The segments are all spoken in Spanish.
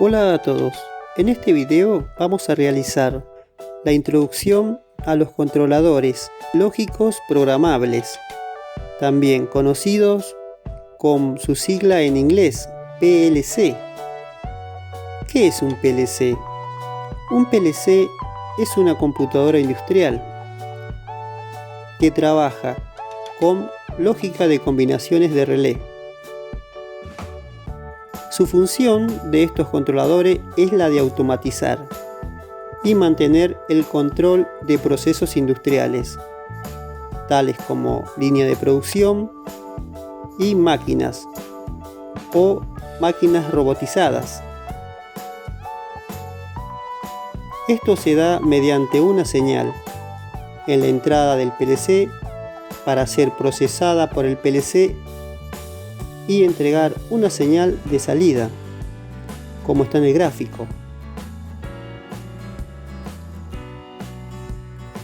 Hola a todos, en este video vamos a realizar la introducción a los controladores lógicos programables, también conocidos con su sigla en inglés PLC. ¿Qué es un PLC? Un PLC es una computadora industrial que trabaja con lógica de combinaciones de relé. Su función de estos controladores es la de automatizar y mantener el control de procesos industriales, tales como línea de producción y máquinas o máquinas robotizadas. Esto se da mediante una señal en la entrada del PLC para ser procesada por el PLC y entregar una señal de salida, como está en el gráfico.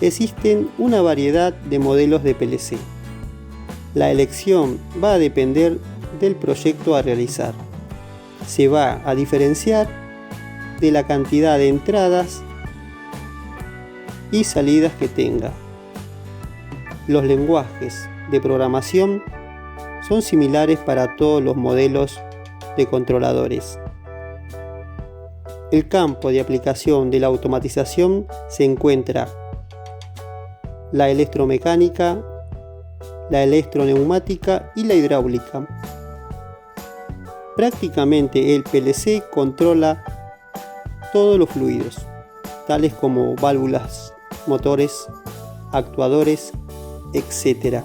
Existen una variedad de modelos de PLC. La elección va a depender del proyecto a realizar. Se va a diferenciar de la cantidad de entradas y salidas que tenga. Los lenguajes de programación son similares para todos los modelos de controladores. El campo de aplicación de la automatización se encuentra la electromecánica, la electroneumática y la hidráulica. Prácticamente el PLC controla todos los fluidos, tales como válvulas, motores, actuadores, etc.